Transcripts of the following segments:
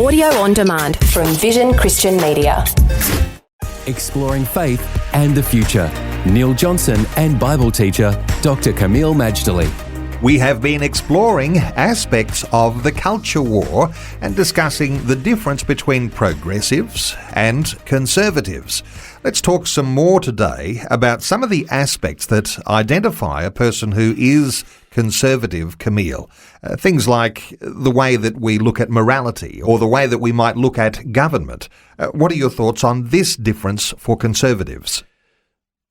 Audio on demand from Vision Christian Media. Exploring faith and the future. Neil Johnson and Bible teacher Dr. Kameel Majdali. We have been exploring aspects of the culture war and discussing the difference between progressives and conservatives. Let's talk some more today about some of the aspects that identify a person who is conservative, Kameel. Things like the way that we look at morality or the way that we might look at government. What are your thoughts on this difference for conservatives?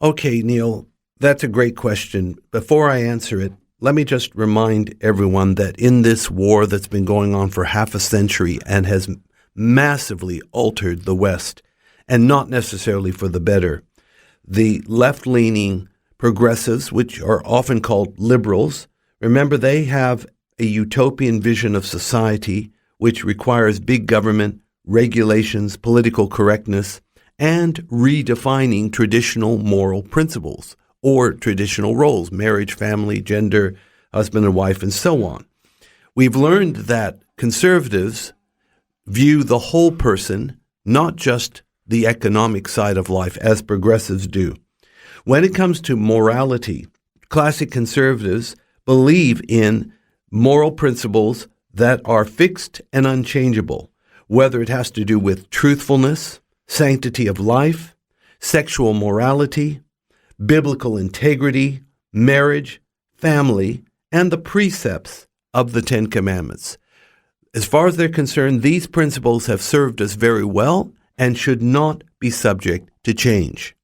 Okay, Neil, that's a great question. Before I answer it, let me just remind everyone that in this war that's been going on for half a century and has massively altered the West, and not necessarily for the better, the left-leaning progressives, which are often called liberals, remember they have a utopian vision of society which requires big government, regulations, political correctness, and redefining traditional moral principles or traditional roles, marriage, family, gender, husband and wife, and so on. We've learned that conservatives view the whole person, not just the economic side of life, as progressives do. When it comes to morality, classic conservatives believe in moral principles that are fixed and unchangeable, whether it has to do with truthfulness, sanctity of life, sexual morality, biblical integrity, marriage, family, and the precepts of the Ten Commandments. As far as they're concerned, these principles have served us very well and should not be subject to change.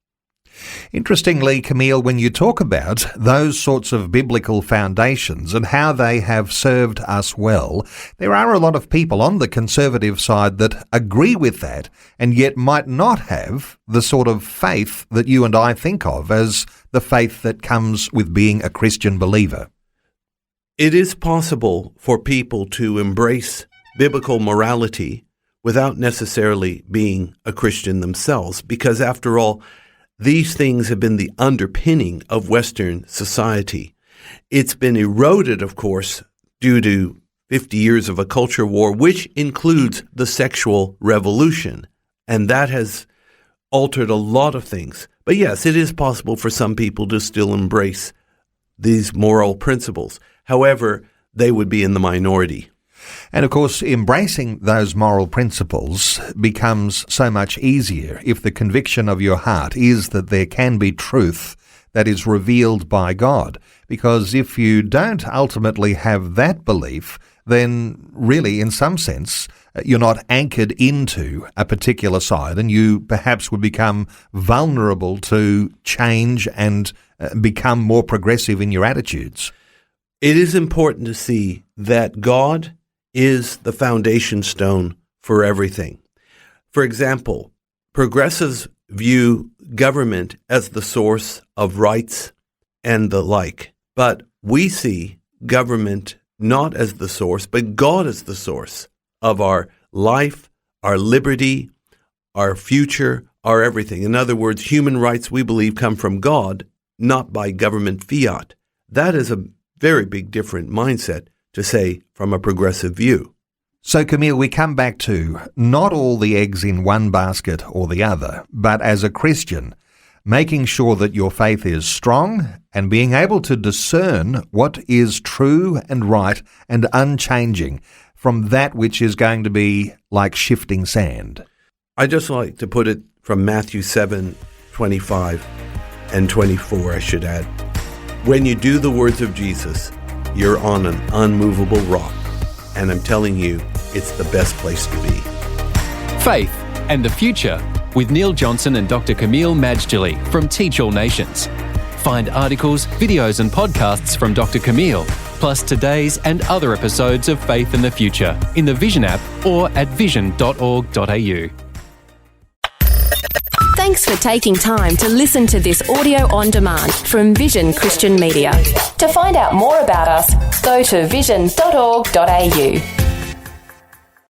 Interestingly, Kameel, when you talk about those sorts of biblical foundations and how they have served us well, there are a lot of people on the conservative side that agree with that and yet might not have the sort of faith that you and I think of as the faith that comes with being a Christian believer. It is possible for people to embrace biblical morality without necessarily being a Christian themselves, because after all, these things have been the underpinning of Western society. It's been eroded, of course, due to 50 years of a culture war, which includes the sexual revolution. And that has altered a lot of things. But yes, it is possible for some people to still embrace these moral principles. However, they would be in the minority. And of course, embracing those moral principles becomes so much easier if the conviction of your heart is that there can be truth that is revealed by God. Because if you don't ultimately have that belief, then really, in some sense, you're not anchored into a particular side, and you perhaps would become vulnerable to change and become more progressive in your attitudes. It is important to see that God is the foundation stone for everything. For example, progressives view government as the source of rights and the like, but we see government not as the source, but God as the source of our life, our liberty, our future, our everything. In other words, human rights, we believe, come from God, not by government fiat. That is a very big different mindset to say from a progressive view. So, Kameel, we come back to not all the eggs in one basket or the other, but as a Christian, making sure that your faith is strong and being able to discern what is true and right and unchanging from that which is going to be like shifting sand. I just like to put it from Matthew 7:25 and 24, I should add. When you do the words of Jesus, you're on an unmovable rock. And I'm telling you, it's the best place to be. Faith and the Future with Neil Johnson and Dr. Kameel Majdali from Teach All Nations. Find articles, videos and podcasts from Dr. Kameel, plus today's and other episodes of Faith and the Future in the Vision app or at vision.org.au. Thanks for taking time to listen to this audio on demand from Vision Christian Media. To find out more about us, go to vision.org.au.